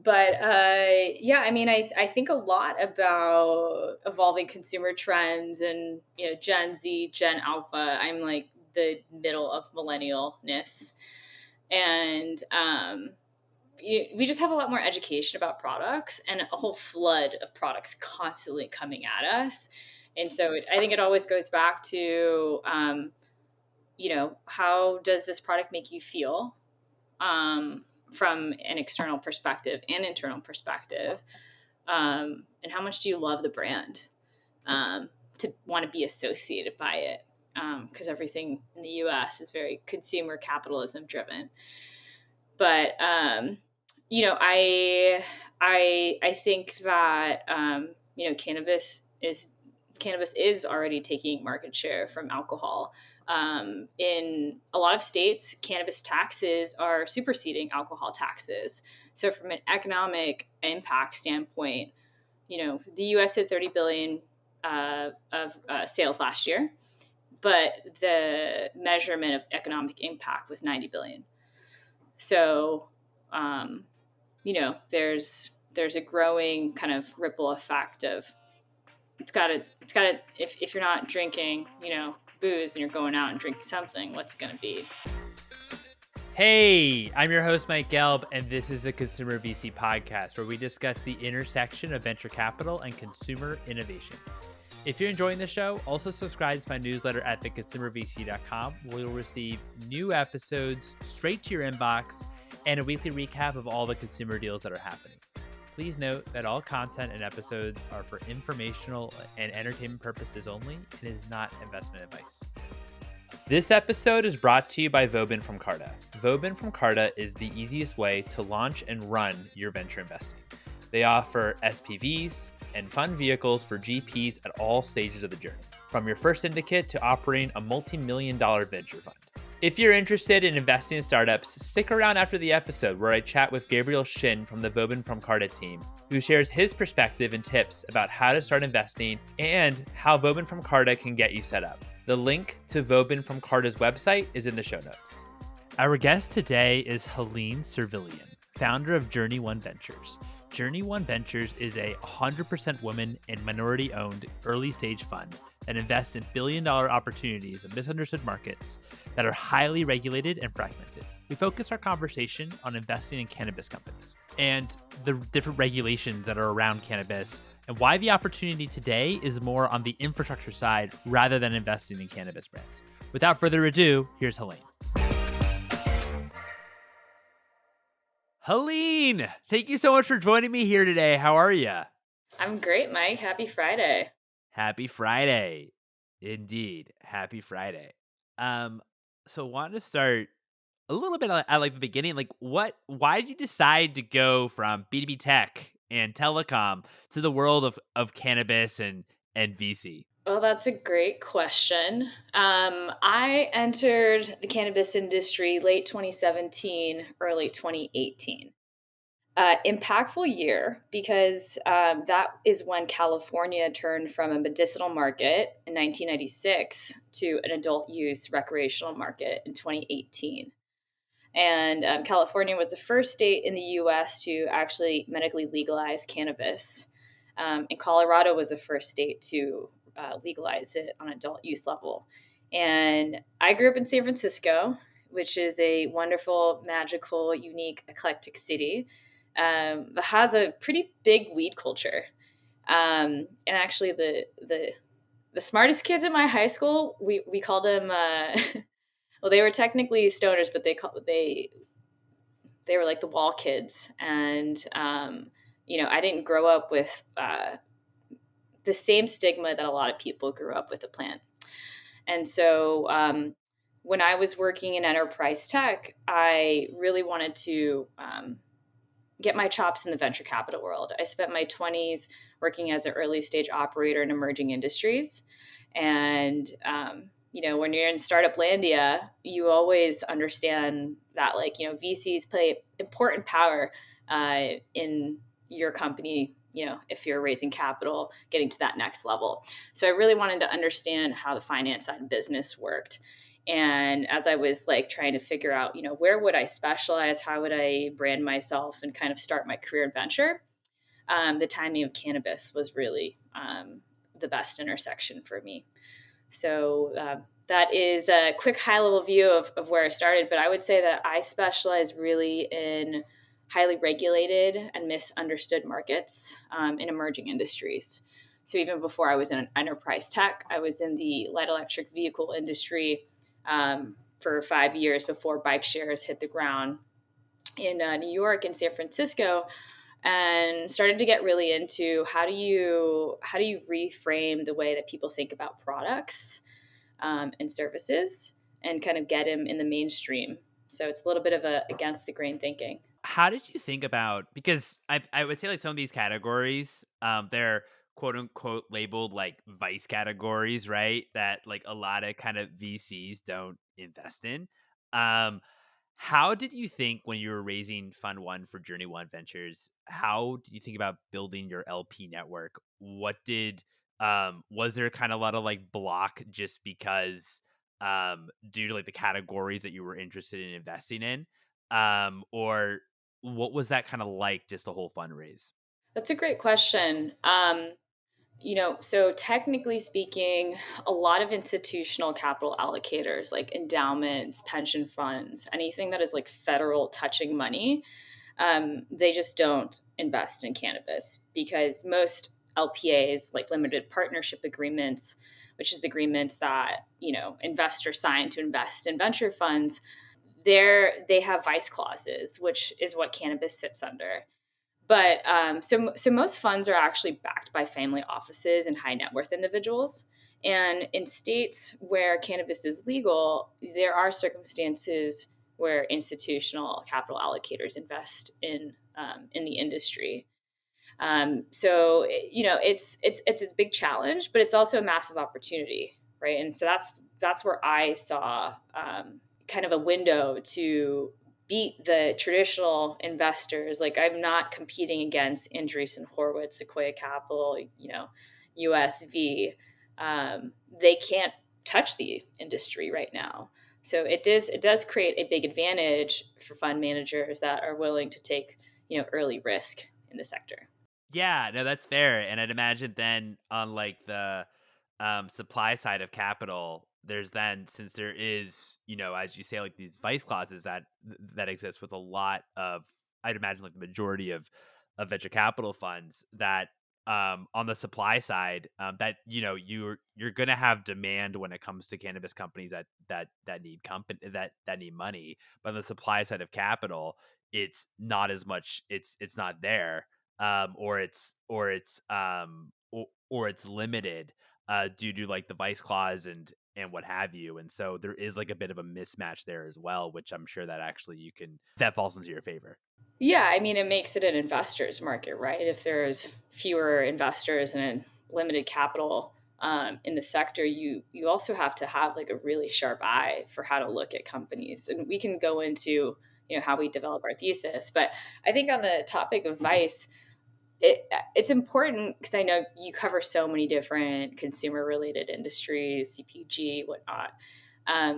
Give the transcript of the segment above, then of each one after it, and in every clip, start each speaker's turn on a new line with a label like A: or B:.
A: But yeah, I mean, I think a lot about evolving consumer trends and, Gen Z, Gen Alpha. I'm like the middle of millennialness. And we just have a lot more education about products and a whole flood of products constantly coming at us. And so I think it always goes back to, how does this product make you feel? From an external perspective and internal perspective, and how much do you love the brand, to want to be associated by it, because everything in the US is very consumer capitalism driven. But I think that cannabis is already taking market share from alcohol. In a lot of states, cannabis taxes are superseding alcohol taxes. So from an economic impact standpoint, the U.S. had 30 billion of sales last year, but the measurement of economic impact was 90 billion. So, there's a growing kind of ripple effect of it's got to if you're not drinking, booze and you're going out and drinking something, what's it going to be?
B: Hey, I'm your host, Mike Gelb, and this is the Consumer VC podcast, where we discuss the intersection of venture capital and consumer innovation. If you're enjoying the show, also subscribe to my newsletter at theconsumervc.com, where you'll receive new episodes straight to your inbox and a weekly recap of all the consumer deals that are happening. Please note that all content and episodes are for informational and entertainment purposes only and is not investment advice. This episode is brought to you by Vauban from Carta. Vauban from Carta is the easiest way to launch and run your venture investing. They offer SPVs and fund vehicles for GPs at all stages of the journey, from your first syndicate to operating a multi-million-dollar venture fund. If you're interested in investing in startups, stick around after the episode where I chat with Gabriel Shin from the Vauban from Carta team, who shares his perspective and tips about how to start investing and how Vauban from Carta can get you set up. The link to Vauban from Carta's website is in the show notes. Our guest today is Helene Servillon, founder of JourneyOne Ventures. JourneyOne Ventures is a 100% women and minority-owned early-stage fund that invests in billion-dollar opportunities in misunderstood markets that are highly regulated and fragmented. We focus our conversation on investing in cannabis companies and the different regulations that are around cannabis, and why the opportunity today is more on the infrastructure side rather than investing in cannabis brands. Without further ado, here's Helene. Helene, thank you so much for joining me here today. How are you?
A: I'm great, Mike. Happy Friday.
B: Happy Friday. Indeed. Happy Friday. So wanted to start a little bit at like the beginning. Like why did you decide to go from B2B tech and telecom to the world of cannabis and VC?
A: Well, that's a great question. I entered the cannabis industry late 2017, early 2018. Impactful year because that is when California turned from a medicinal market in 1996 to an adult use recreational market in 2018. And California was the first state in the US to actually medically legalize cannabis. And Colorado was the first state to legalize it on adult use level. And I grew up in San Francisco, which is a wonderful, magical, unique, eclectic city that has a pretty big weed culture. And actually, the smartest kids in my high school, we called them. Well, they were technically stoners, but they were like the wall kids. And I didn't grow up with the same stigma that a lot of people grew up with the plant. And so when I was working in enterprise tech, I really wanted to get my chops in the venture capital world. I spent my 20s working as an early stage operator in emerging industries. And, when you're in startup landia, you always understand that VCs play important power in your company, if you're raising capital, getting to that next level. So I really wanted to understand how the finance side of business worked. And as I was like trying to figure out, where would I specialize? How would I brand myself and kind of start my career adventure? The timing of cannabis was really the best intersection for me. So that is a quick high level view of where I started. But I would say that I specialize really in highly regulated and misunderstood markets in emerging industries. So even before I was in enterprise tech, I was in the light electric vehicle industry for 5 years before bike shares hit the ground in New York and San Francisco, and started to get really into how do you reframe the way that people think about products and services and kind of get them in the mainstream. So it's a little bit of a against the grain thinking.
B: How did you think about, because I would say like some of these categories, they're quote unquote labeled like vice categories, right? That like a lot of kind of VCs don't invest in. Um, how did you think when you were raising Fund One for JourneyOne Ventures? How did you think about building your LP network? What did was there kind of a lot of like block just because due to like the categories that you were interested in investing in? Or what was that kinda like, just the whole fundraise?
A: That's a great question. So technically speaking, a lot of institutional capital allocators like endowments, pension funds, anything that is like federal touching money, they just don't invest in cannabis because most LPAs, like limited partnership agreements, which is the agreements that investors sign to invest in venture funds, they have vice clauses, which is what cannabis sits under. But so most funds are actually backed by family offices and high net worth individuals. And in states where cannabis is legal, there are circumstances where institutional capital allocators invest in the industry. It's a big challenge, but it's also a massive opportunity, right? And so that's where I saw kind of a window to beat the traditional investors. Like I'm not competing against Andreessen Horowitz, Sequoia Capital, USV. They can't touch the industry right now. So it does create a big advantage for fund managers that are willing to take early risk in the sector.
B: Yeah, no, that's fair, and I'd imagine then on, like, the, supply side of capital, there's then since there is, as you say, like, these vice clauses that exist with a lot of, I'd imagine, like, the majority of venture capital funds that, on the supply side, that, you're gonna have demand when it comes to cannabis companies that need that need money, but on the supply side of capital, it's not as much, it's not there, or it's limited due to like the vice clause and what have you. And so there is like a bit of a mismatch there as well, which I'm sure that actually that falls into your favor.
A: Yeah, I mean, it makes it an investor's market, right? If there's fewer investors and a limited capital in the sector, you also have to have like a really sharp eye for how to look at companies. And we can go into how we develop our thesis, but I think on the topic of vice, it's important because I know you cover so many different consumer related industries, CPG, whatnot,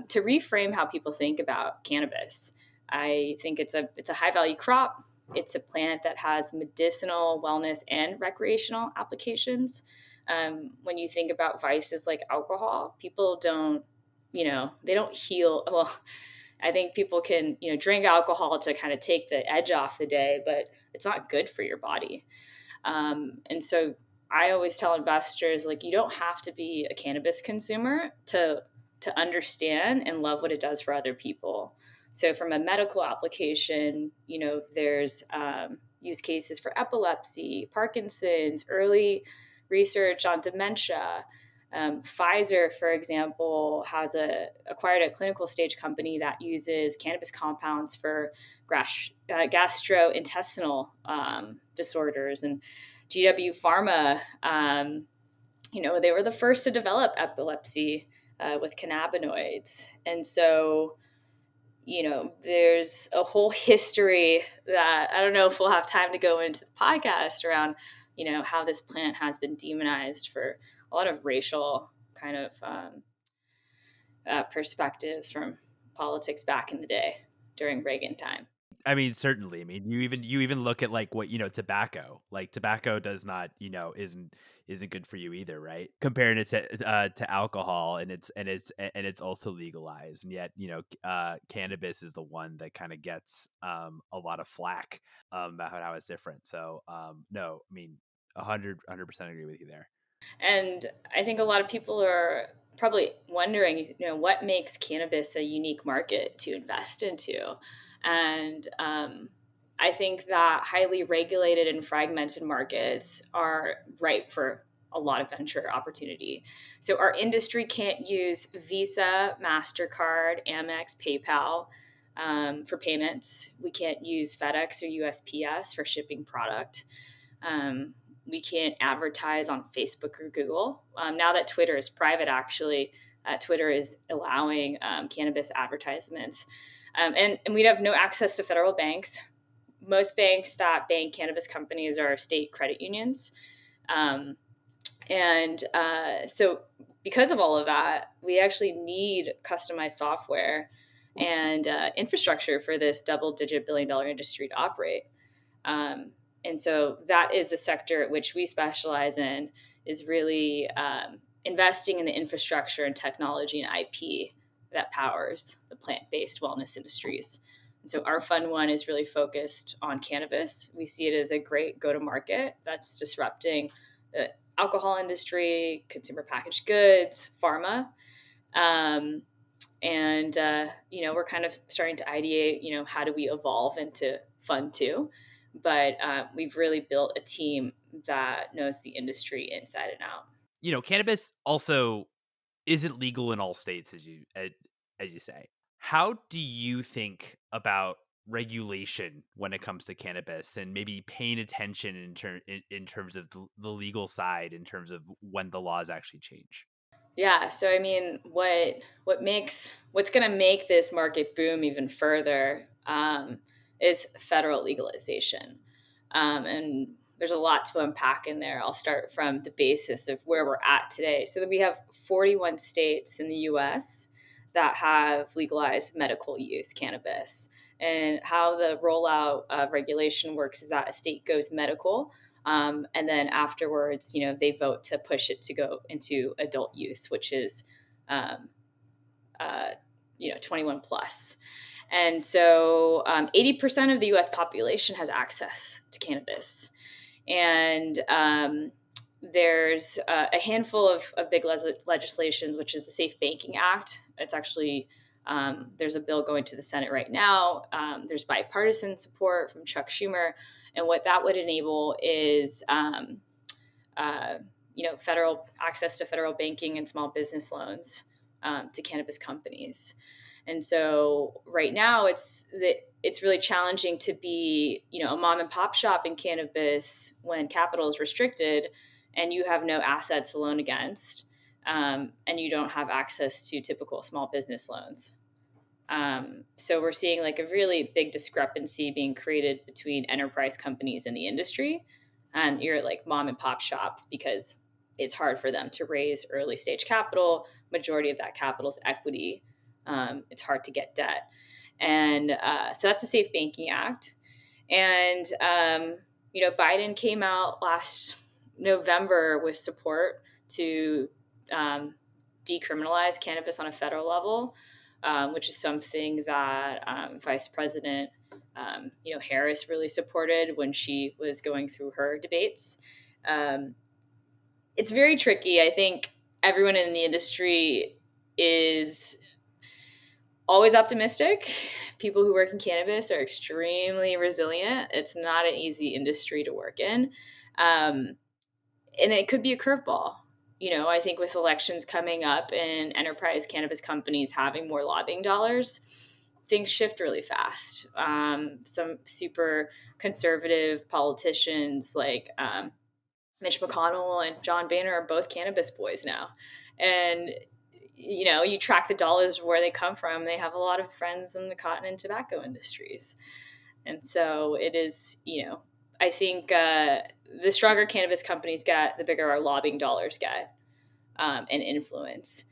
A: to reframe how people think about cannabis. I think it's a high value crop. It's a plant that has medicinal, wellness, and recreational applications. When you think about vices like alcohol, people don't, they don't heal. Well, I think people can, drink alcohol to kind of take the edge off the day, but it's not good for your body. And so I always tell investors, like, you don't have to be a cannabis consumer to understand and love what it does for other people. So from a medical application, there's use cases for epilepsy, Parkinson's, early research on dementia. Pfizer, for example, has acquired a clinical stage company that uses cannabis compounds for gastrointestinal disorders. And GW Pharma, they were the first to develop epilepsy with cannabinoids. And so, there's a whole history that I don't know if we'll have time to go into the podcast around, how this plant has been demonized for a lot of racial kind of perspectives from politics back in the day during Reagan time.
B: I mean, certainly. I mean, you even look at like what, tobacco. Like tobacco does not, isn't good for you either, right? Comparing it to alcohol, and it's also legalized, and yet cannabis is the one that kind of gets a lot of flack about how it's different. So no, I mean, 100% agree with you there.
A: And I think a lot of people are probably wondering, what makes cannabis a unique market to invest into? And I think that highly regulated and fragmented markets are ripe for a lot of venture opportunity. So our industry can't use Visa, MasterCard, Amex, PayPal for payments. We can't use FedEx or USPS for shipping product. We can't advertise on Facebook or Google. Now that Twitter is private, actually, Twitter is allowing cannabis advertisements. And we'd have no access to federal banks. Most banks that bank cannabis companies are state credit unions. So because of all of that, we actually need customized software and infrastructure for this double-digit billion-dollar industry to operate. And so that is the sector at which we specialize in, is really investing in the infrastructure and technology and IP that powers the plant-based wellness industries. And so our Fund One is really focused on cannabis. We see it as a great go-to-market that's disrupting the alcohol industry, consumer packaged goods, pharma. We're kind of starting to ideate, how do we evolve into Fund Two? But we've really built a team that knows the industry inside and out.
B: Cannabis also isn't legal in all states, as you say. How do you think about regulation when it comes to cannabis, and maybe paying attention in terms of the legal side, in terms of when the laws actually change?
A: Yeah, so I mean, what's going to make this market boom even further is federal legalization, and there's a lot to unpack in there. I'll start from the basis of where we're at today. So that we have 41 states in the U.S. that have legalized medical use cannabis, and how the rollout of regulation works is that a state goes medical. And then afterwards, they vote to push it to go into adult use, which is, um, 21 plus. And so 80% of the US population has access to cannabis. And there's a handful of big legislations, which is the Safe Banking Act. It's actually, there's a bill going to the Senate right now. There's bipartisan support from Chuck Schumer. And what that would enable is, federal access to federal banking and small business loans to cannabis companies. And so right now it's really challenging to be, a mom and pop shop in cannabis when capital is restricted and you have no assets to loan against, and you don't have access to typical small business loans. So we're seeing like a really big discrepancy being created between enterprise companies in the industry and your like mom and pop shops, because it's hard for them to raise early stage capital. Majority of that capital is equity. It's hard to get debt. And so that's the Safe Banking Act. And, Biden came out last November with support to decriminalize cannabis on a federal level. Which is something that Vice President, Harris really supported when she was going through her debates. It's very tricky. I think everyone in the industry is always optimistic. People who work in cannabis are extremely resilient. It's not an easy industry to work in. And it could be a curveball. I think with elections coming up and enterprise cannabis companies having more lobbying dollars, things shift really fast. Some super conservative politicians like Mitch McConnell and John Boehner are both cannabis boys now. And, you track the dollars where they come from. They have a lot of friends in the cotton and tobacco industries. And so it is, I think the stronger cannabis companies get, the bigger our lobbying dollars get, and influence.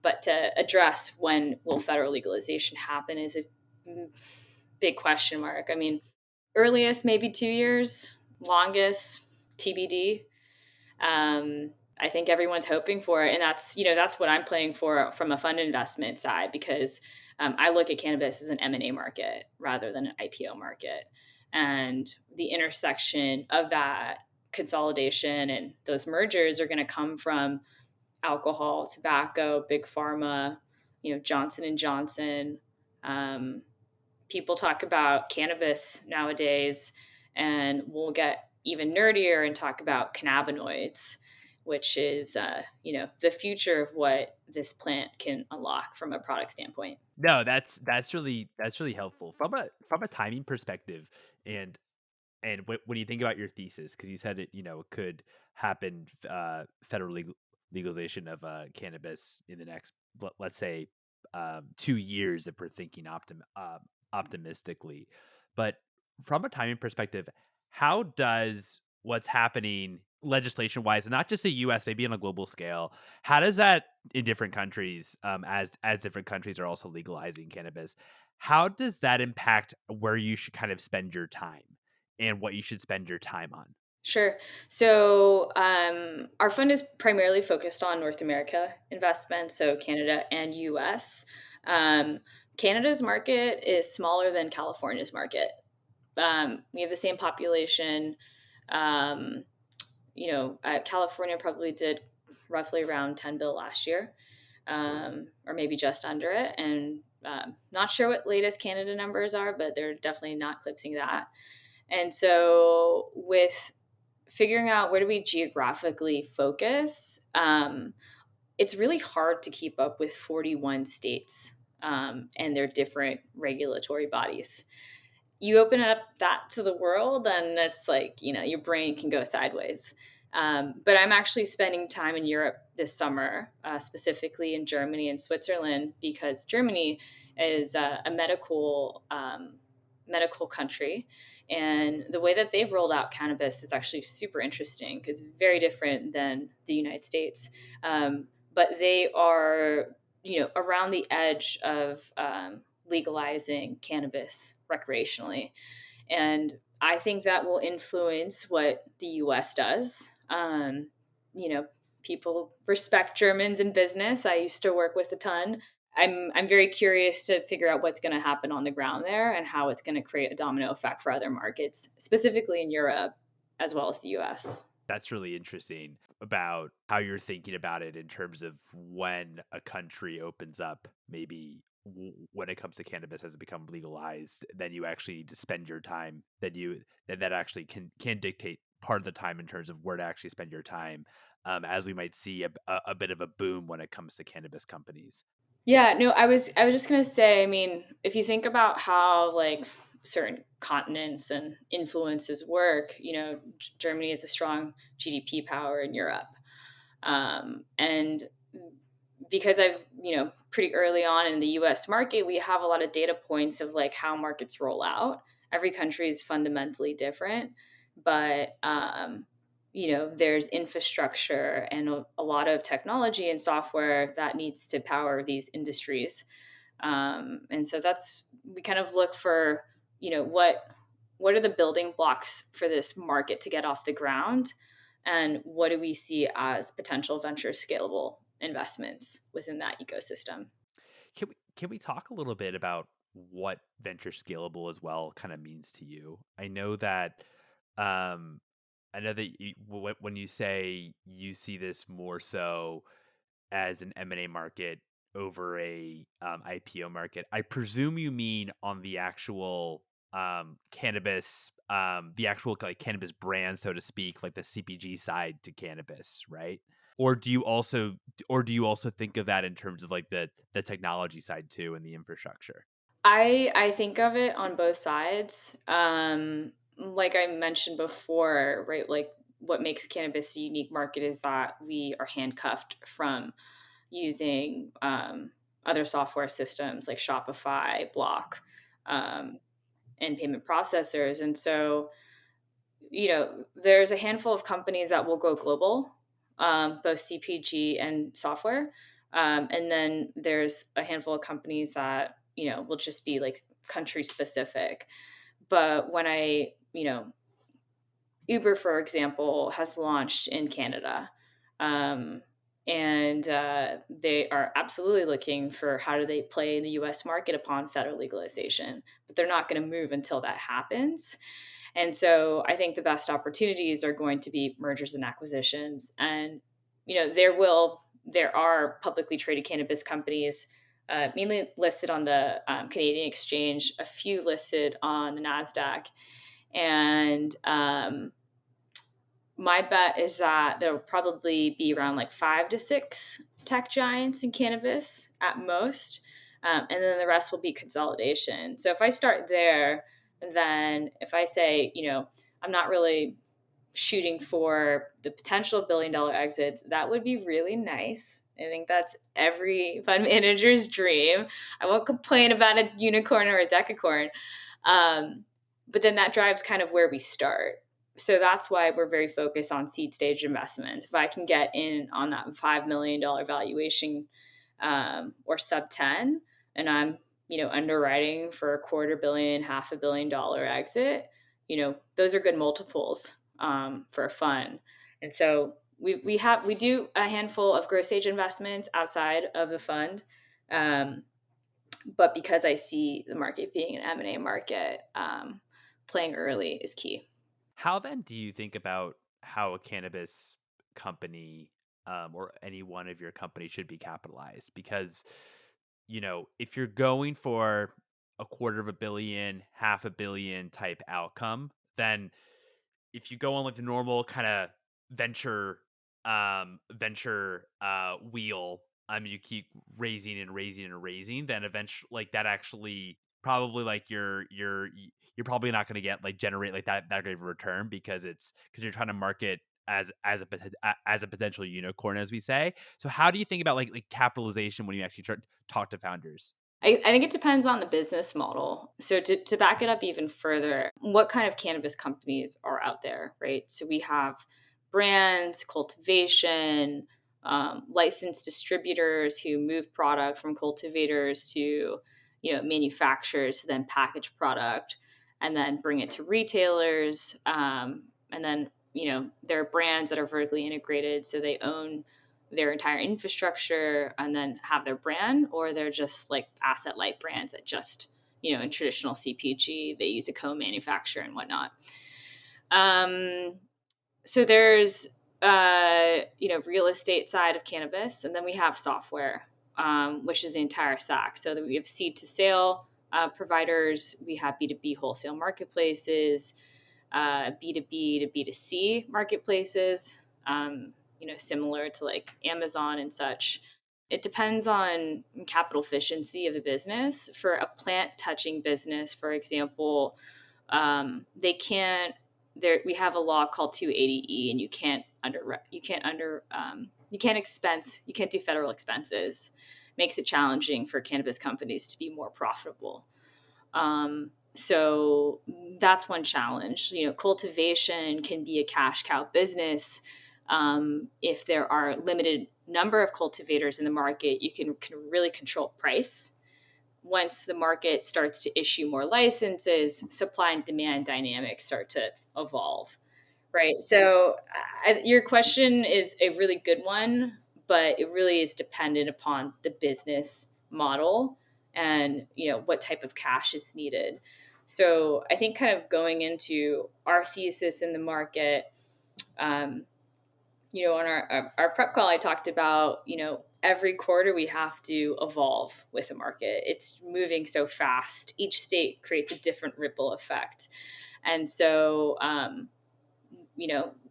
A: But to address when will federal legalization happen is a big question mark. I mean, earliest maybe 2 years, longest TBD. I think everyone's hoping for it, and that's what I'm playing for from a fund investment side, because I look at cannabis as an M&A market rather than an IPO market, and the intersection of that consolidation and those mergers are going to come from alcohol, tobacco, big pharma, Johnson and Johnson. Um, People talk about cannabis nowadays, and we'll get even nerdier and talk about cannabinoids, which is the future of what this plant can unlock from a product standpoint.
B: No, that's really helpful from a timing perspective, and when you think about your thesis, because you said it could happen, federal legalization of cannabis in the next, let's say, 2 years, if we're thinking optimistically. But from a timing perspective, how does what's happening legislation wise, and not just the U.S., maybe on a global scale, how does that in different countries, as different countries are also legalizing cannabis, how does that impact where you should kind of spend your time and what you should spend your time on?
A: Sure. So our fund is primarily focused on North America investments, so Canada and US. Um, Canada's market is smaller than California's market. We have the same population. Um, California probably did roughly around 10 bill last year, or maybe just under it. And not sure what latest Canada numbers are, but they're definitely not eclipsing that. And so, with figuring out where do we geographically focus, it's really hard to keep up with 41 states and their different regulatory bodies. You open up that to the world, and it's like, your brain can go sideways. But I'm actually spending time in Europe this summer, specifically in Germany and Switzerland, because Germany is a medical country, and the way that they've rolled out cannabis is actually super interesting because it's very different than the United States. But they are, around the edge of legalizing cannabis recreationally. And I think that will influence what the US does. You know, People respect Germans in business. I used to work with a ton. I'm very curious to figure out what's going to happen on the ground there and how it's going to create a domino effect for other markets, specifically in Europe as well as the US.
B: That's really interesting about how you're thinking about it in terms of when a country opens up, maybe when it comes to cannabis has it become legalized, then you actually need to spend your time, that actually can dictate part of the time in terms of where to actually spend your time, as we might see a bit of a boom when it comes to cannabis companies.
A: Yeah, no, I was just gonna say, I mean, if you think about how like certain continents and influences work, Germany is a strong GDP power in Europe. And because I've, pretty early on in the US market, we have a lot of data points of like how markets roll out. Every country is fundamentally different, but there's infrastructure and a lot of technology and software that needs to power these industries. And so we kind of look for, what are the building blocks for this market to get off the ground, and what do we see as potential venture scalable investments within that ecosystem.
B: Can we talk a little bit about what venture scalable as well kind of means to you? Um, I know that when you say you see this more so as an M&A market over a IPO market, I presume you mean on the actual cannabis, the actual like cannabis brand, so to speak, like the CPG side to cannabis, right? Or do you also think of that in terms of like the technology side too and the infrastructure?
A: I think of it on both sides. Like I mentioned before, right? Like what makes cannabis a unique market is that we are handcuffed from using other software systems like Shopify, Block, um, and payment processors. And so, there's a handful of companies that will go global, both CPG and software. And then there's a handful of companies that, will just be like country specific. But when Uber, for example, has launched in Canada. Um, and they are absolutely looking for how do they play in the US market upon federal legalization. But they're not going to move until that happens. And so I think the best opportunities are going to be mergers and acquisitions. And, there are publicly traded cannabis companies, mainly listed on the Canadian exchange, a few listed on the NASDAQ. And my bet is that there'll probably be around like 5 to 6 tech giants in cannabis at most. And then the rest will be consolidation. So if I start there, then if I say, I'm not really shooting for the potential $1 billion exits, that would be really nice. I think that's every fund manager's dream. I won't complain about a unicorn or a decacorn. But then that drives kind of where we start. So that's why we're very focused on seed stage investments. If I can get in on that $5 million valuation or sub 10, and I'm, underwriting for $250 million, $500 million exit, those are good multiples for a fund. And so we do a handful of growth stage investments outside of the fund. But because I see the market being an M&A market, playing early is key.
B: How then do you think about how a cannabis company or any one of your companies should be capitalized? Because, if you're going for $250 million, $500 million type outcome, then if you go on like the normal kind of venture wheel, you keep raising and raising and raising, then eventually like that actually probably like you're probably not going to get like generate like that great of a return because you're trying to market as a potential unicorn, as we say. So how do you think about like capitalization when you actually talk to founders?
A: I think it depends on the business model. So to back it up even further, what kind of cannabis companies are out there, right? So we have brands, cultivation, licensed distributors who move product from cultivators to, manufacturers to then package product and then bring it to retailers. And then, there are brands that are vertically integrated, so they own their entire infrastructure and then have their brand, or they're just like asset light brands that just, in traditional CPG, they use a co-manufacturer and whatnot. So there's, real estate side of cannabis, and then we have software, which is the entire stack. So that we have seed to sale providers, we have B2B wholesale marketplaces, B2B to B2C marketplaces, similar to like Amazon and such. It depends on capital efficiency of the business. For a plant touching business, for example, they can't. There, we have a law called 280E, and you can't do federal expenses. Makes it challenging for cannabis companies to be more profitable. So that's one challenge. Cultivation can be a cash cow business. If there are limited number of cultivators in the market, you can really control price. Once the market starts to issue more licenses, supply and demand dynamics start to evolve, right? So your question is a really good one, but it really is dependent upon the business model and what type of cash is needed. So I think kind of going into our thesis in the market, on our prep call, I talked about, every quarter we have to evolve with the market. It's moving so fast. Each state creates a different ripple effect. And so,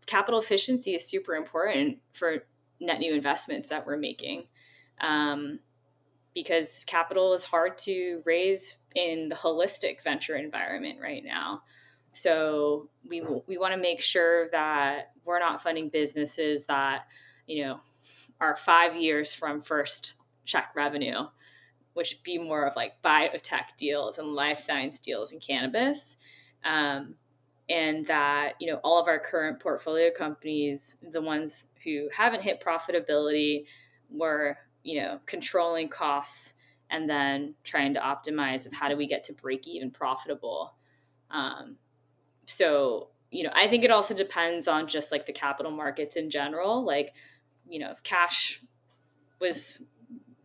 A: capital efficiency is super important for net new investments that we're making. Because capital is hard to raise in the holistic venture environment right now. So we want to make sure that we're not funding businesses that, are 5 years from first check revenue, which would be more of like biotech deals and life science deals in cannabis. And that, all of our current portfolio companies, the ones who haven't hit profitability, we're controlling costs and then trying to optimize of how do we get to break even profitable. So, I think it also depends on just like the capital markets in general. Like, cash was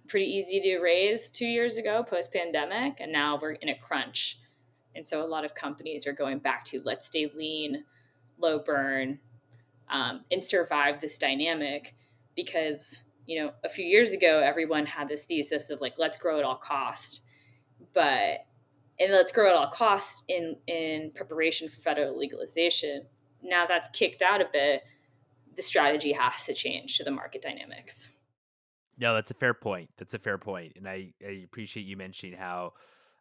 A: pretty easy to raise 2 years ago post pandemic, and now we're in a crunch. And so a lot of companies are going back to let's stay lean, low burn, and survive this dynamic because, a few years ago, everyone had this thesis of like, let's grow at all cost, but and let's grow at all costs in preparation for federal legalization. Now that's kicked out a bit. The strategy has to change to the market dynamics.
B: No, that's a fair point. That's a fair point, and I appreciate you mentioning how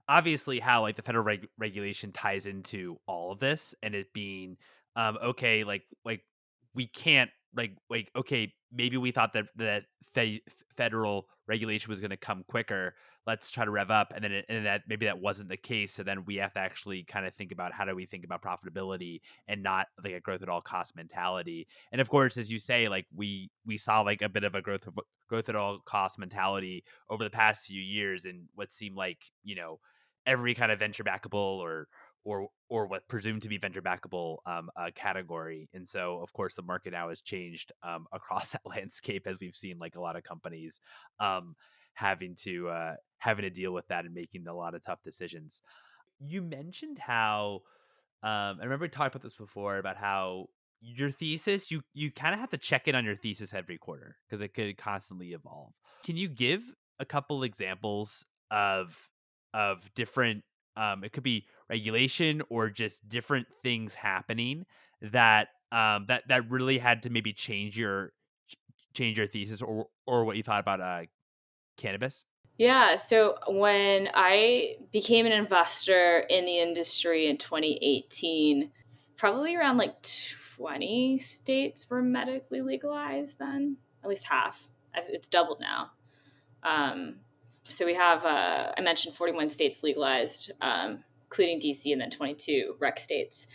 B: obviously how like the federal regulation ties into all of this, and it being okay, like we can't like okay, maybe we thought that federal regulation was going to come quicker. Let's try to rev up, and then and that maybe that wasn't the case. So then we have to actually kind of think about how do we think about profitability and not like a growth at all cost mentality. And of course, as you say, like we saw like a bit of a growth at all cost mentality over the past few years, and what seemed like every kind of venture backable or what presumed to be venture backable category. And so, of course, the market now has changed across that landscape as we've seen like a lot of companies um, having to deal with that and making a lot of tough decisions. You mentioned how I remember we talked about this before about how your thesis you kind of have to check in on your thesis every quarter because it could constantly evolve. Can you give a couple examples of different it could be regulation or just different things happening that that really had to maybe change your thesis or what you thought about cannabis?
A: Yeah. So when I became an investor in the industry in 2018, probably around like 20 states were medically legalized then, at least half. It's doubled now. Um, so we have, I mentioned 41 states legalized, including DC, and then 22 rec states.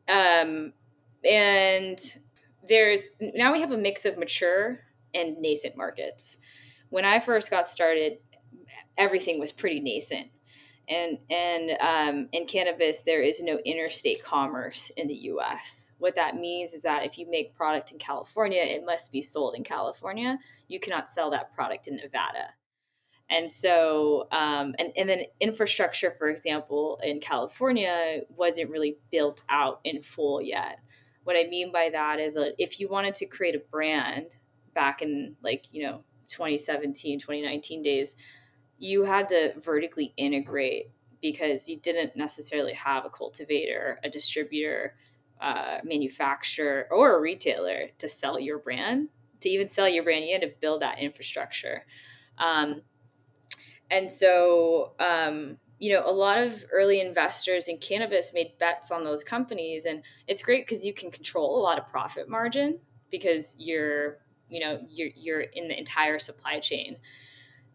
A: Um, and now we have a mix of mature and nascent markets. When I first got started, everything was pretty nascent. And in cannabis, there is no interstate commerce in the U.S. What that means is that if you make product in California, it must be sold in California. You cannot sell that product in Nevada. And so, and then infrastructure, for example, in California wasn't really built out in full yet. What I mean by that is that if you wanted to create a brand back in 2017, 2019 days, you had to vertically integrate because you didn't necessarily have a cultivator, a distributor, manufacturer, or a retailer to sell your brand. To even sell your brand, you had to build that infrastructure. Um, and so, a lot of early investors in cannabis made bets on those companies. And it's great because you can control a lot of profit margin because you're in the entire supply chain.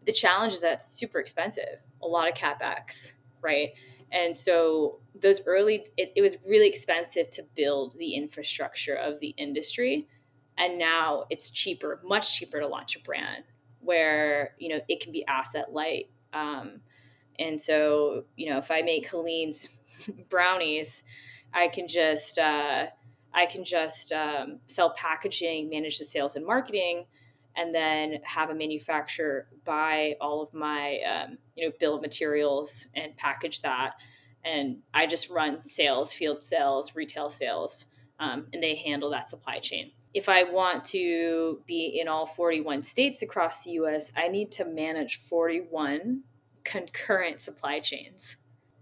A: The challenge is that it's super expensive, a lot of capex, right? And so it was really expensive to build the infrastructure of the industry. And now it's cheaper, much cheaper to launch a brand where, it can be asset light. And so, if I make Helene's brownies, I can just, sell packaging, manage the sales and marketing, and then have a manufacturer buy all of my bill of materials and package that, and I just run sales, field sales, retail sales, and they handle that supply chain. If I want to be in all 41 states across the US, I need to manage 41 concurrent supply chains.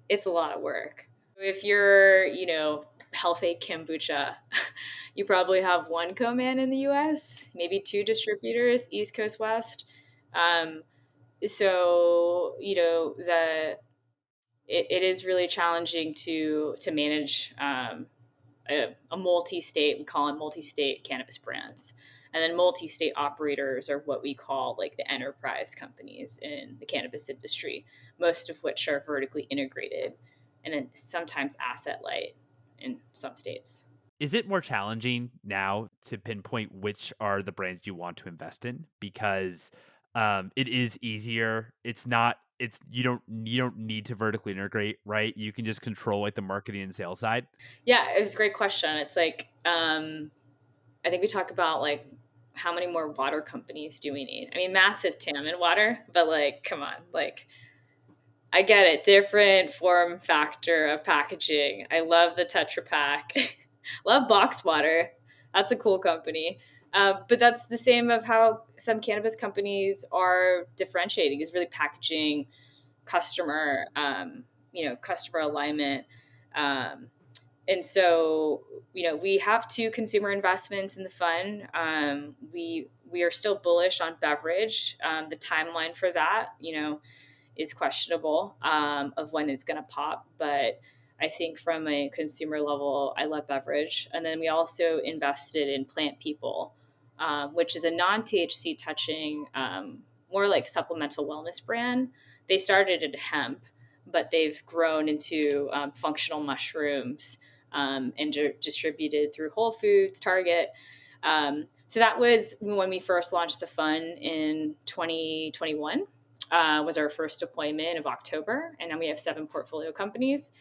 A: It's a lot of work. If you're healthy kombucha, you probably have one co-man in the US, maybe two distributors, East Coast, West. Um, so it is really challenging to manage a multi-state. We call them multi-state cannabis brands, and then multi-state operators are what we call like the enterprise companies in the cannabis industry, most of which are vertically integrated and then sometimes asset light in some states.
B: Is it more challenging now to pinpoint which are the brands you want to invest in? Because It is easier. It's not. It's you don't need to vertically integrate, right? You can just control like the marketing and sales side.
A: Yeah, it was a great question. It's like, I think we talk about like how many more water companies do we need? I mean, massive TAM in water, but like, come on, like I get it. Different form factor of packaging. I love the Tetra Pak. Love box water. That's a cool company. But that's the same of how some cannabis companies are differentiating is really packaging, customer, customer alignment. Um, and so, we have two consumer investments in the fund. We are still bullish on beverage. The timeline for that, is questionable of when it's going to pop. But I think from a consumer level, I love beverage. And then we also invested in Plant People, which is a non-THC touching, more like supplemental wellness brand. They started in hemp, but they've grown into functional mushrooms and distributed through Whole Foods, Target. So that was when we first launched the fund in 2021. Was our first deployment of October, and now we have 7 portfolio companies.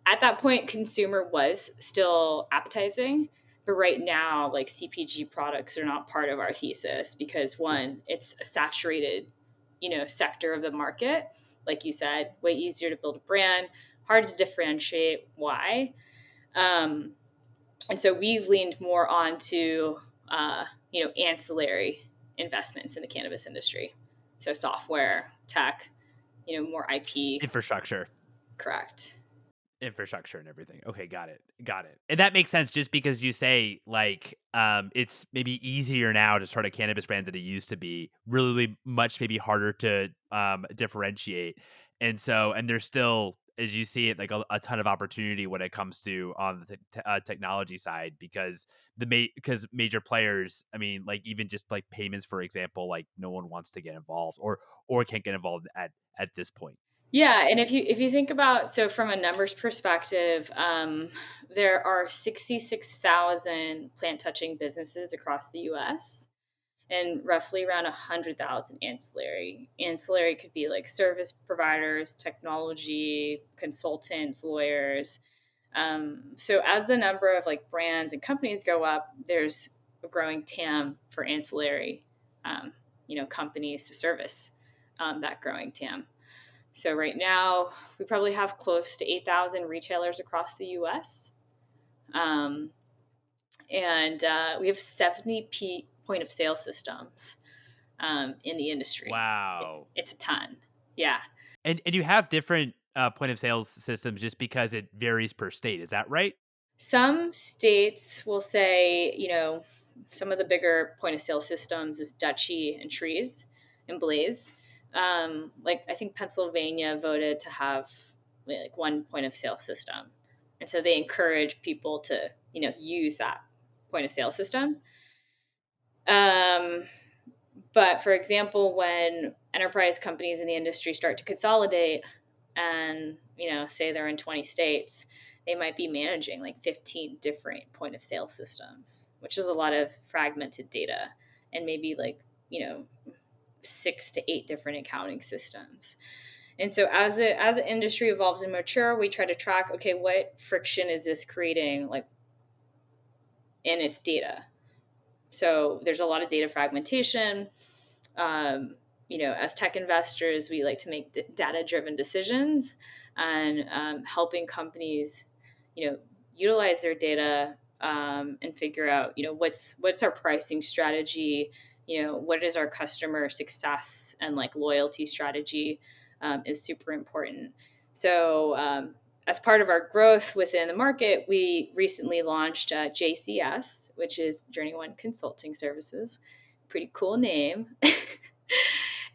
A: At that point, consumer was still appetizing, but right now, like CPG products are not part of our thesis because one, it's a saturated, sector of the market. Like you said, way easier to build a brand, hard to differentiate why. And so we've leaned more onto, ancillary investments in the cannabis industry. So software, tech, more IP.
B: Infrastructure.
A: Correct.
B: Infrastructure and everything. Okay, got it. Got it. And that makes sense just because you say like it's maybe easier now to start a cannabis brand than it used to be. Really much maybe harder to differentiate. And so and there's still as you see it like a ton of opportunity when it comes to on the technology side because because major players, I mean like even just like payments for example, like no one wants to get involved or can't get involved at this point.
A: Yeah, and if you think about so from a numbers perspective, there are 66,000 plant touching businesses across the U.S. and roughly around 100,000 ancillary. Ancillary could be like service providers, technology, consultants, lawyers. So as the number of like brands and companies go up, there's a growing TAM for ancillary, companies to service that growing TAM. So right now, we probably have close to 8,000 retailers across the U.S. Um, and we have 70 point of sale systems in the industry.
B: Wow.
A: It's a ton. Yeah.
B: And you have different point of sales systems just because it varies per state. Is that right?
A: Some states will say, some of the bigger point of sale systems is Dutchy and Trees and Blaze. Like I think Pennsylvania voted to have like one point of sale system. And so they encourage people to, use that point of sale system. Um, but for example, when enterprise companies in the industry start to consolidate and, say they're in 20 states, they might be managing like 15 different point of sale systems, which is a lot of fragmented data and maybe like, 6 to 8 different accounting systems. And so as the industry evolves and mature, we try to track, okay, what friction is this creating like in its data? So there's a lot of data fragmentation. As tech investors, we like to make data-driven decisions and helping companies, utilize their data and figure out, what's our pricing strategy, what is our customer success and like loyalty strategy is super important. So as part of our growth within the market, we recently launched JCS, which is JourneyOne Consulting Services. Pretty cool name.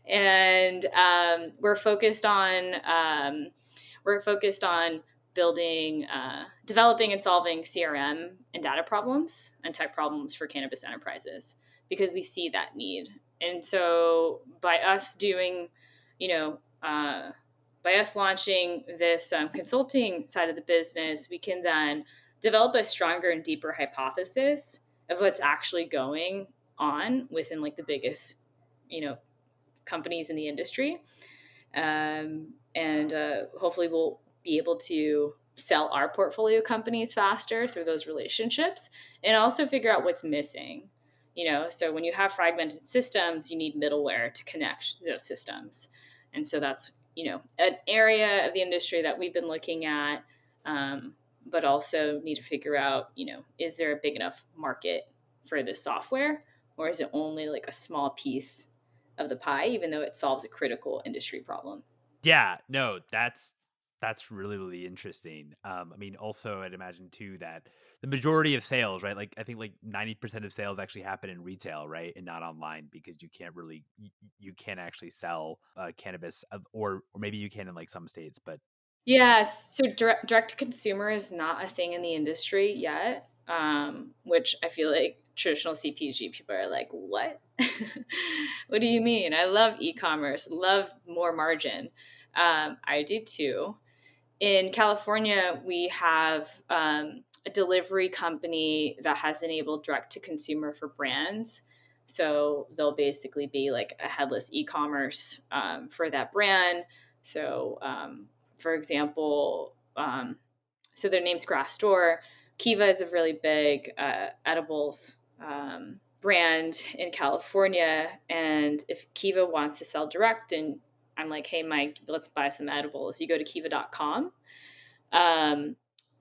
A: And we're focused on building, developing and solving CRM and data problems and tech problems for cannabis enterprises because we see that need. And so by us doing, by us launching this consulting side of the business, we can then develop a stronger and deeper hypothesis of what's actually going on within like the biggest, companies in the industry. And hopefully we'll be able to sell our portfolio companies faster through those relationships, and also figure out what's missing. So when you have fragmented systems, you need middleware to connect those systems. And so that's, an area of the industry that we've been looking at, but also need to figure out, is there a big enough market for this software, or is it only like a small piece of the pie, even though it solves a critical industry problem?
B: Yeah, no, that's really, really interesting. I mean, also, I'd imagine too that the majority of sales, right? Like, I think like 90% of sales actually happen in retail, right, and not online, because you can't really, you can't actually sell cannabis, or maybe you can in like some states, but
A: Yes. So direct to consumer is not a thing in the industry yet, which I feel like traditional CPG people are like, what? What do you mean? I love e-commerce, love more margin. I do too. In California, we have a delivery company that has enabled direct to consumer for brands. So they'll basically be like a headless e-commerce for that brand. So, for example, so their name's Grassdoor. Kiva is a really big edibles brand in California. And if Kiva wants to sell direct, and I'm like, hey, Mike, let's buy some edibles, you go to kiva.com. Um,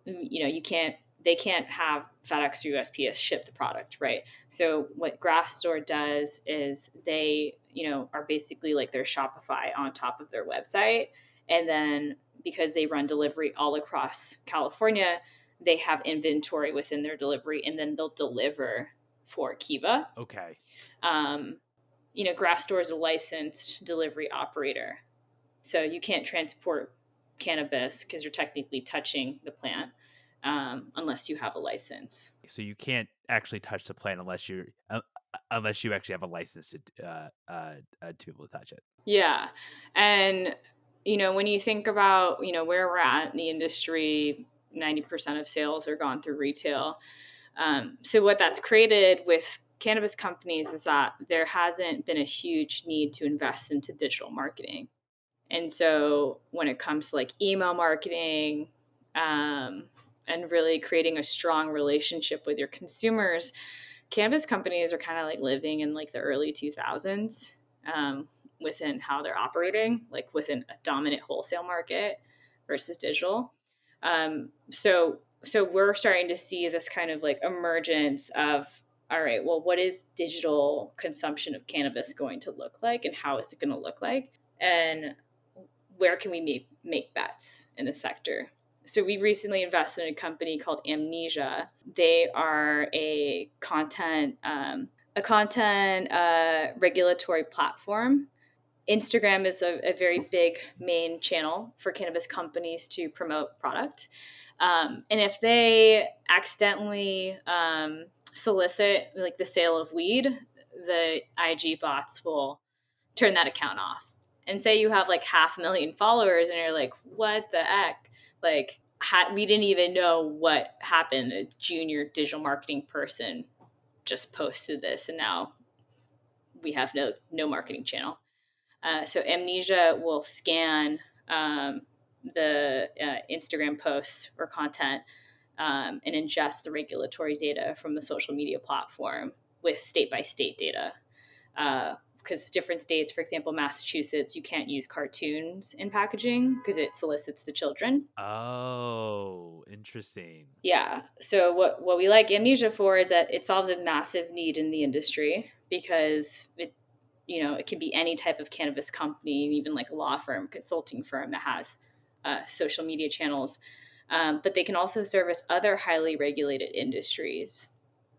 A: you can't, they can't have FedEx or USPS ship the product, right? So what Grassdoor does is they, are basically like their Shopify on top of their website. And then because they run delivery all across California, they have inventory within their delivery, and then they'll deliver for Kiva.
B: okay.
A: Um, Grassdoor is a licensed delivery operator. So you can't transport cannabis because you're technically touching the plant, unless you have a license.
B: So you can't actually touch the plant unless you actually have a license to be able to touch it.
A: Yeah. And, when you think about, where we're at in the industry, 90% of sales are gone through retail. So what that's created with cannabis companies is that there hasn't been a huge need to invest into digital marketing. And so when it comes to like email marketing, and really creating a strong relationship with your consumers, cannabis companies are kind of like living in like the early 2000s, within how they're operating, like within a dominant wholesale market versus digital. So we're starting to see this kind of like emergence of, all right, well, what is digital consumption of cannabis going to look like, and how is it going to look like? And where can we make bets in the sector? So we recently invested in a company called Amnesia. They are a content regulatory platform. Instagram is a very big main channel for cannabis companies to promote product. And if they accidentally solicit like the sale of weed, the IG bots will turn that account off. And say you have like 500,000 followers and you're like, what the heck? Like, we didn't even know what happened. A junior digital marketing person just posted this, and now we have no marketing channel. So Amnesia will scan the Instagram posts or content, and ingest the regulatory data from the social media platform with state by state data. Because different states, for example, Massachusetts, you can't use cartoons in packaging because it solicits the children.
B: Oh, interesting.
A: Yeah. So what we like Amnesia for is that it solves a massive need in the industry, because it can be any type of cannabis company, even like a law firm, consulting firm that has social media channels. But they can also service other highly regulated industries,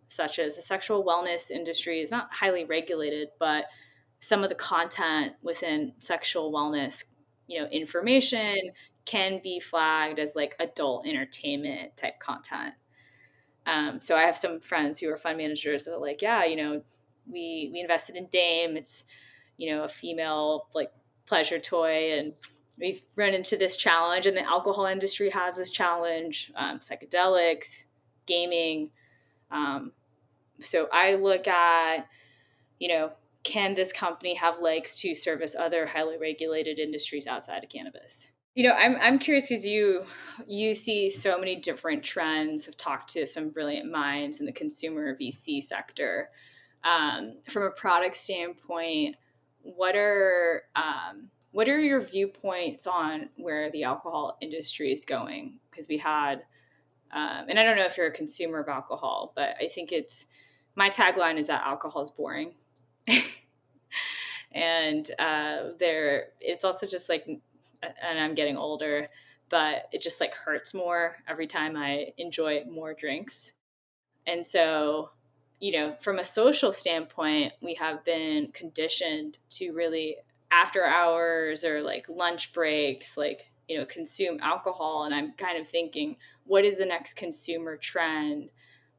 A: such as the sexual wellness industry is not highly regulated, but some of the content within sexual wellness, information can be flagged as like adult entertainment type content. So I have some friends who are fund managers that are like, yeah, we invested in Dame. It's, a female like pleasure toy, and we've run into this challenge, and the alcohol industry has this challenge, psychedelics, gaming. So I look at, can this company have legs to service other highly regulated industries outside of cannabis? I'm curious because you see so many different trends. Have talked to some brilliant minds in the consumer VC sector. From a product standpoint, what are your viewpoints on where the alcohol industry is going? Because we had, and I don't know if you're a consumer of alcohol, but I think my tagline is that alcohol is boring. And it's also just like, and I'm getting older, but it just like hurts more every time I enjoy more drinks. And so, from a social standpoint, we have been conditioned to really, after hours or like lunch breaks, like, consume alcohol. And I'm kind of thinking, what is the next consumer trend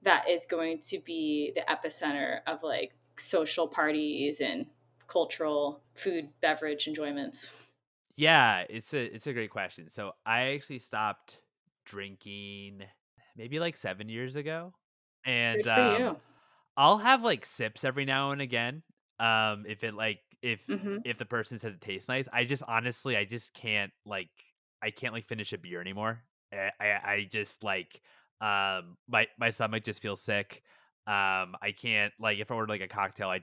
A: that is going to be the epicenter of like social parties and cultural food, beverage enjoyments?
B: Yeah, it's a great question. So I actually stopped drinking maybe like 7 years ago, and
A: Good for you.
B: I'll have like sips every now and again. If it like
A: Hmm.
B: if the person says it tastes nice, I just honestly I just can't like I can't like finish a beer anymore. I just like my stomach just feels sick. I can't like if I order like a cocktail, I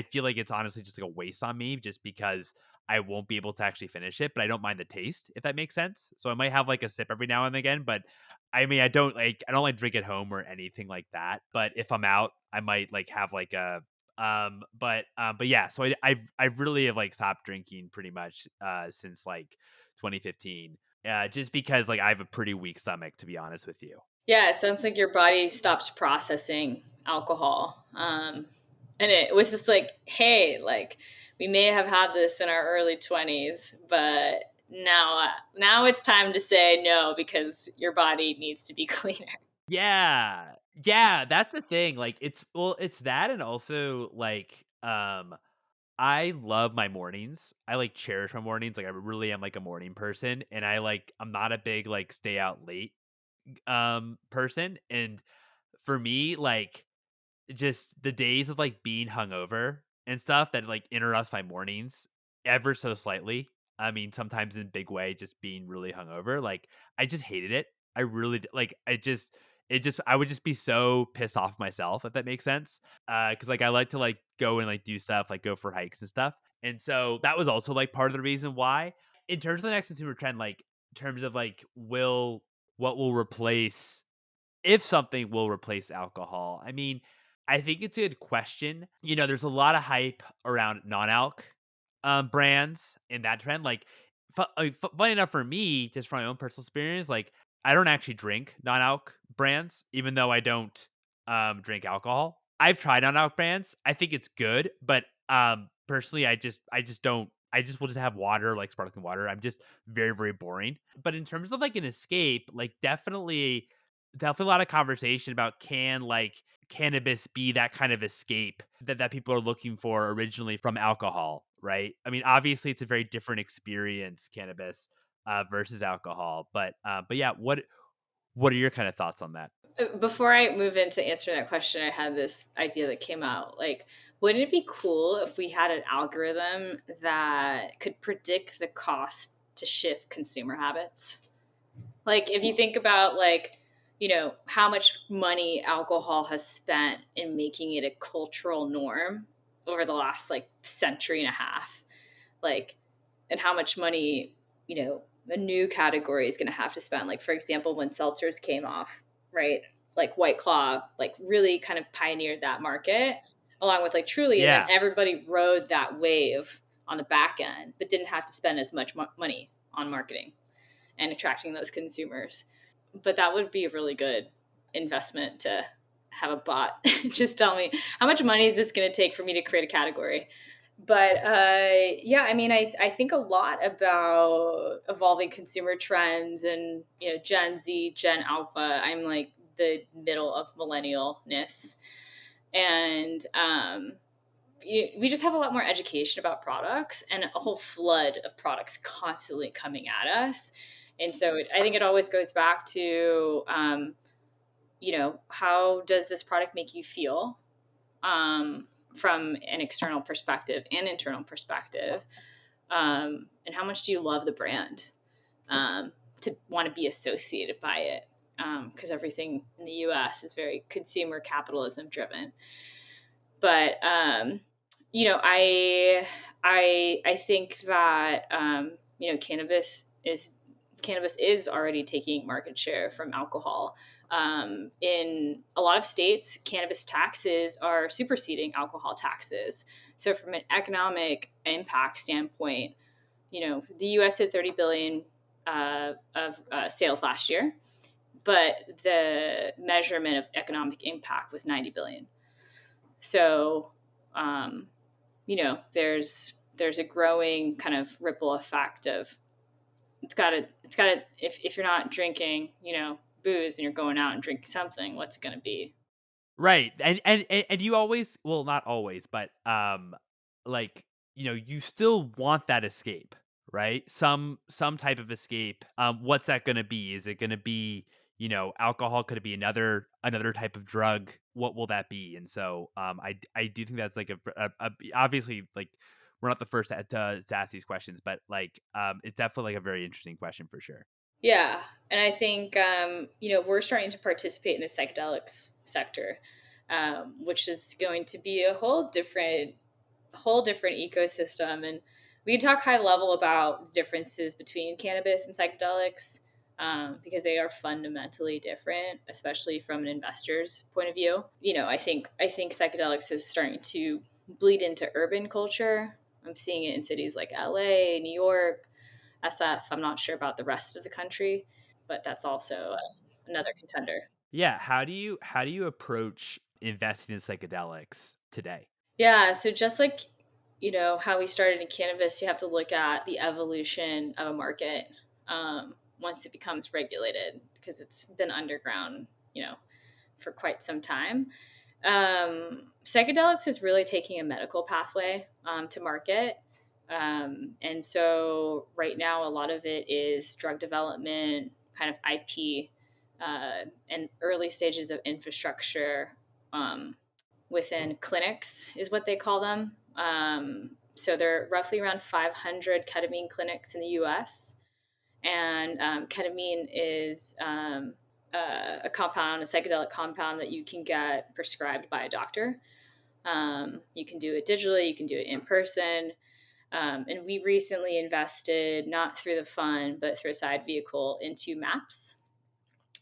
B: feel like it's honestly just like a waste on me just because I won't be able to actually finish it, but I don't mind the taste, if that makes sense. So I might have like a sip every now and again, but I mean, I don't like drink at home or anything like that. But if I'm out, I might like have like a but yeah, so I've really have like stopped drinking pretty much since like 2015. Just because like I have a pretty weak stomach, to be honest with you.
A: Yeah, it sounds like your body stops processing alcohol. And it was just like, hey, like we may have had this in our early 20s, but now it's time to say no because your body needs to be cleaner.
B: Yeah. Yeah, that's the thing. Like it's that and also like I love my mornings. I like cherish my mornings. Like I really am like a morning person and I'm not a big like stay out late person. And for me, like just the days of like being hungover and stuff that like interrupts my mornings ever so slightly. I mean, sometimes in a big way, just being really hungover. Like I just hated it. I really like I would just be so pissed off myself if that makes sense. Cause like I like to like go and like do stuff, like go for hikes and stuff. And so that was also like part of the reason why. In terms of the next consumer trend, like in terms of like what will replace if something will replace alcohol. I mean, I think it's a good question. There's a lot of hype around non-alc brands in that trend. Like, funny enough for me, just from my own personal experience, like I don't actually drink non-alc brands, even though I don't drink alcohol. I've tried non-alc brands. I think it's good, but personally, I just don't. I just will just have water, like sparkling water. I'm just very, very boring. But in terms of like an escape, like definitely a lot of conversation about can like cannabis be that kind of escape that people are looking for originally from alcohol, right? I mean, obviously it's a very different experience, cannabis versus alcohol, but yeah, what are your kind of thoughts on that?
A: Before I move into answering that question, I had this idea that came out. Like, wouldn't it be cool if we had an algorithm that could predict the cost to shift consumer habits? Like, if you think about like, how much money alcohol has spent in making it a cultural norm over the last like century and a half, like, and how much money, a new category is going to have to spend. Like, for example, when seltzers came off, right? Like White Claw, like really kind of pioneered that market along with like Truly. And then
B: Yeah.
A: everybody rode that wave on the back end, but didn't have to spend as much money on marketing and attracting those consumers. But that would be a really good investment to have a bot just tell me how much money is this going to take for me to create a category. But yeah, I mean, I think a lot about evolving consumer trends and, Gen Z, Gen Alpha. I'm like the middle of millennialness. And we just have a lot more education about products and a whole flood of products constantly coming at us. And so I think it always goes back to, how does this product make you feel? from an external perspective and internal perspective. And how much do you love the brand to want to be associated by it? Because everything in the U.S. is very consumer capitalism driven. But I think that cannabis is already taking market share from alcohol. In a lot of states, cannabis taxes are superseding alcohol taxes. So from an economic impact standpoint, the U.S. had 30 billion of sales last year, but the measurement of economic impact was 90 billion. So, there's a growing kind of ripple effect of it's got to if you're not drinking, booze and you're going out and drinking something, what's it going to be?
B: Right. And you always, well, not always, but like, you still want that escape, right? Some type of escape. What's that going to be? Is it going to be, alcohol? Could it be another type of drug? What will that be? And so I do think that's like obviously, like, we're not the first to ask these questions, but like it's definitely like a very interesting question for sure.
A: Yeah. And I think, we're starting to participate in the psychedelics sector, which is going to be a whole different ecosystem. And we can talk high level about differences between cannabis and psychedelics, because they are fundamentally different, especially from an investor's point of view. I think psychedelics is starting to bleed into urban culture. I'm seeing it in cities like LA, New York, SF. I'm not sure about the rest of the country, but that's also another contender.
B: Yeah. How do you approach investing in psychedelics today?
A: Yeah, so just like how we started in cannabis, you have to look at the evolution of a market once it becomes regulated, because it's been underground, for quite some time. Psychedelics is really taking a medical pathway to market. And so right now, a lot of it is drug development, kind of IP, and early stages of infrastructure within clinics, is what they call them. So there are roughly around 500 ketamine clinics in the US. And ketamine is a compound, a psychedelic compound that you can get prescribed by a doctor. You can do it digitally, you can do it in person. And we recently invested, not through the fund, but through a side vehicle, into MAPS,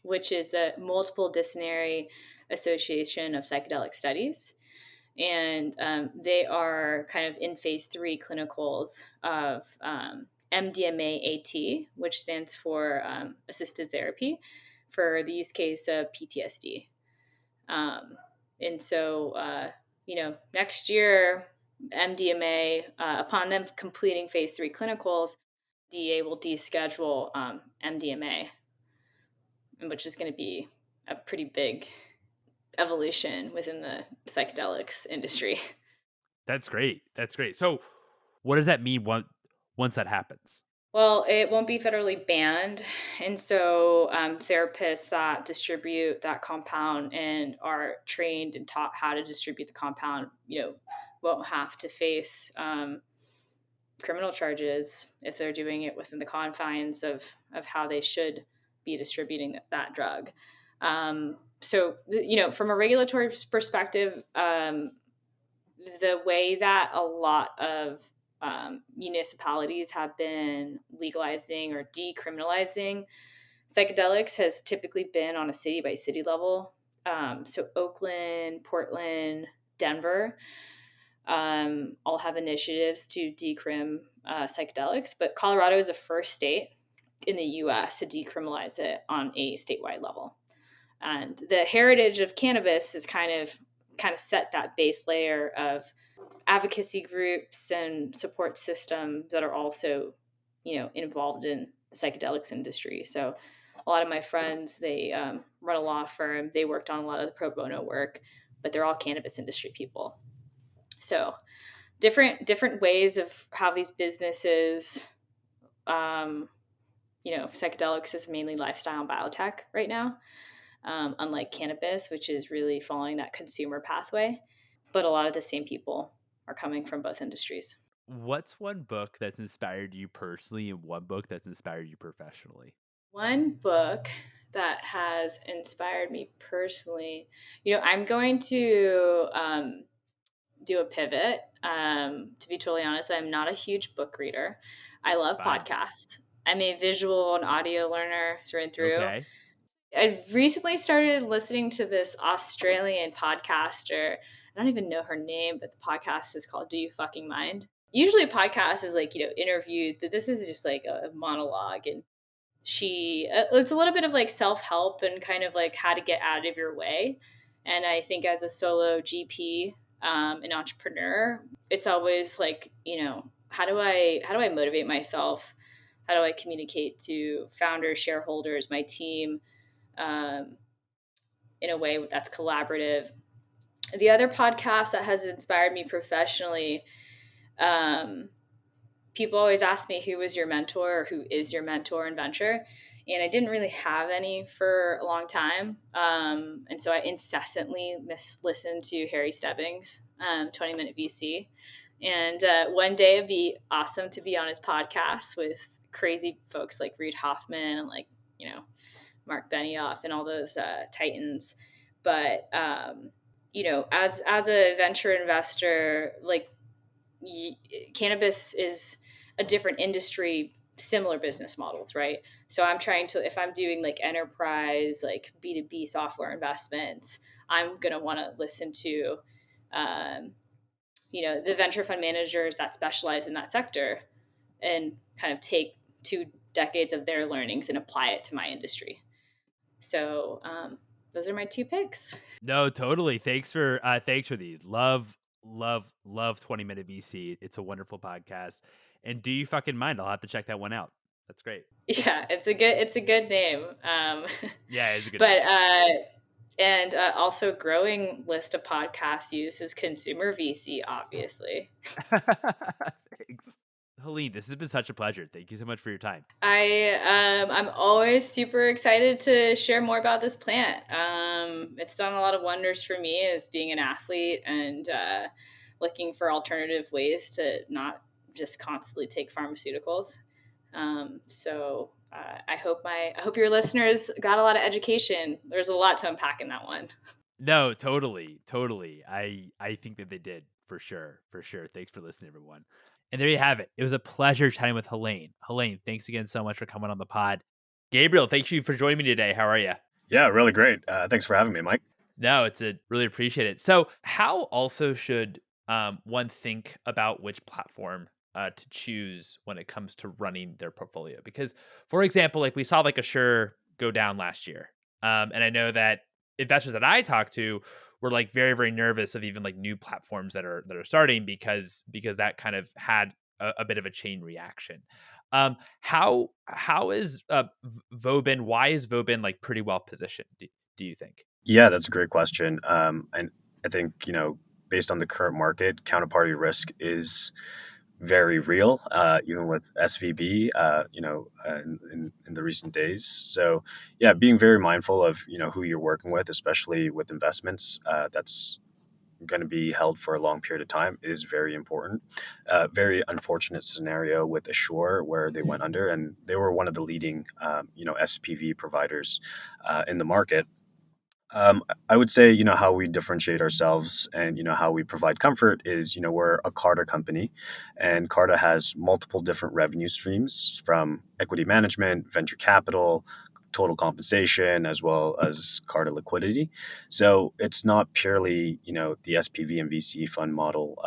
A: which is the Multiple Disciplinary Association of Psychedelic Studies. And they are kind of in phase 3 clinicals of MDMA AT, which stands for assisted therapy, for the use case of PTSD. And so, next year, MDMA, upon them completing phase 3 clinicals, DA will deschedule MDMA, which is going to be a pretty big evolution within the psychedelics industry.
B: That's great. That's great. So, what does that mean once that happens?
A: Well, it won't be federally banned. And so therapists that distribute that compound and are trained and taught how to distribute the compound, won't have to face criminal charges if they're doing it within the confines of how they should be distributing that drug. So, from a regulatory perspective, the way that a lot of municipalities have been legalizing or decriminalizing psychedelics has typically been on a city by city level. So Oakland, Portland, Denver all have initiatives to decrim psychedelics, but Colorado is the first state in the U.S. to decriminalize it on a statewide level. And the heritage of cannabis is kind of set that base layer of advocacy groups and support systems that are also, involved in the psychedelics industry. So a lot of my friends, they run a law firm. They worked on a lot of the pro bono work, but they're all cannabis industry people. So different ways of how these businesses, psychedelics is mainly lifestyle and biotech right now, unlike cannabis, which is really following that consumer pathway. but a lot of the same people are coming from both industries.
B: What's one book that's inspired you personally and one book that's inspired you professionally?
A: One book that has inspired me personally, I'm going to do a pivot. To be totally honest, I'm not a huge book reader. I
B: It's
A: love
B: fine.
A: podcasts. I'm a visual and audio learner through and through.
B: Okay.
A: I recently started listening to this Australian podcaster. I don't even know her name, but the podcast is called Do You Fucking Mind? Usually a podcast is like, interviews, but this is just like a monologue. And it's a little bit of like self-help and kind of like how to get out of your way. And I think as a solo GP, an entrepreneur, it's always like, how do I motivate myself? How do I communicate to founders, shareholders, my team, um, in a way that's collaborative? The other podcast that has inspired me professionally, um, people always ask me who was your mentor or who is your mentor in venture, and I didn't really have any for a long time, and so I incessantly listened to Harry Stebbings, 20 Minute VC, and one day it'd be awesome to be on his podcast with crazy folks like Reid Hoffman and like Mark Benioff and all those titans. But as a venture investor, like cannabis is a different industry, similar business models, right? So I'm trying to, if I'm doing like enterprise, like B2B software investments, I'm going to want to listen to, um, the venture fund managers that specialize in that sector and kind of take 2 decades of their learnings and apply it to my industry. So those are my 2 picks.
B: No, totally. Thanks for these. Love 20 Minute VC. It's a wonderful podcast. And Do You Fucking Mind? I'll have to check that one out. That's great.
A: Yeah, it's a good name.
B: Yeah, it's a good
A: But
B: name.
A: and also growing list of podcast use is consumer VC, obviously.
B: Thanks. Helene, this has been such a pleasure. Thank you so much for your time.
A: I'm always super excited to share more about this plant. It's done a lot of wonders for me as being an athlete and looking for alternative ways to not just constantly take pharmaceuticals. I hope your listeners got a lot of education. There's a lot to unpack in that one.
B: No, totally. I think that they did for sure. For sure. Thanks for listening, everyone. And there you have it. It was a pleasure chatting with Helene. Helene, thanks again so much for coming on the pod. Gabriel, thank you for joining me today. How are you?
C: Yeah, really great. Thanks for having me, Mike.
B: No, it's a really appreciate it. So, how also should one think about which platform to choose when it comes to running their portfolio? Because, for example, like we saw like Assure go down last year, and I know that investors that I talked to were like very nervous of even like new platforms that are starting because that kind of had a bit of a chain reaction. How is Vauban? Why is Vauban like pretty well positioned? Do you think?
C: Yeah, that's a great question. And I think, based on the current market, counterparty risk is very real, even with SVB, in the recent days. So, yeah, being very mindful of, who you're working with, especially with investments that's going to be held for a long period of time is very important. Very unfortunate scenario with Assure where they went under, and they were one of the leading, SPV providers in the market. I would say, how we differentiate ourselves and, how we provide comfort is, we're a Carta company, and Carta has multiple different revenue streams from equity management, venture capital, total compensation, as well as Carta liquidity. So it's not purely, the SPV and VC fund model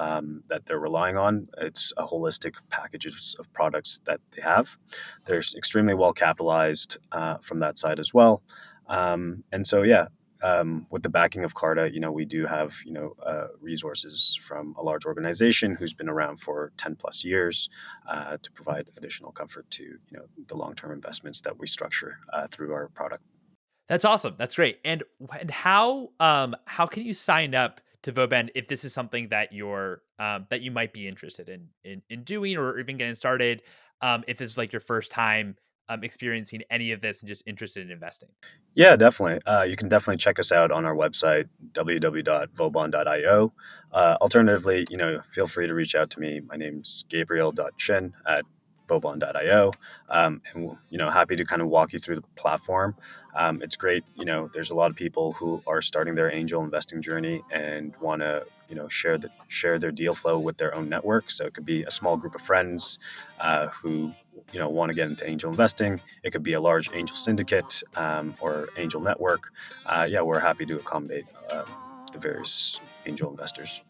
C: that they're relying on. It's a holistic packages of products that they have. They're extremely well capitalized from that side as well. And so, yeah, with the backing of Carta, we do have, resources from a large organization who's been around for 10 plus years to provide additional comfort to, the long-term investments that we structure through our product.
B: That's awesome. That's great. And how can you sign up to Vauban if this is something that you're that you might be interested in doing or even getting started? If this is like your first time experiencing any of this and just interested in investing?
C: Yeah, definitely. You can definitely check us out on our website, www.vauban.io. Alternatively, feel free to reach out to me. My name's gabriel.chin@vauban.io. And, happy to kind of walk you through the platform. It's great. There's a lot of people who are starting their angel investing journey and want to, share their deal flow with their own network. So it could be a small group of friends who want to get into angel investing. It could be a large angel syndicate or angel network. We're happy to accommodate the various angel investors.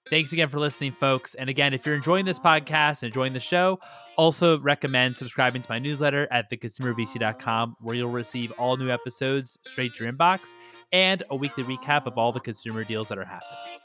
B: Thanks again for listening, folks. And again, if you're enjoying this podcast and enjoying the show, also recommend subscribing to my newsletter at theconsumervc.com, where you'll receive all new episodes straight to your inbox and a weekly recap of all the consumer deals that are happening.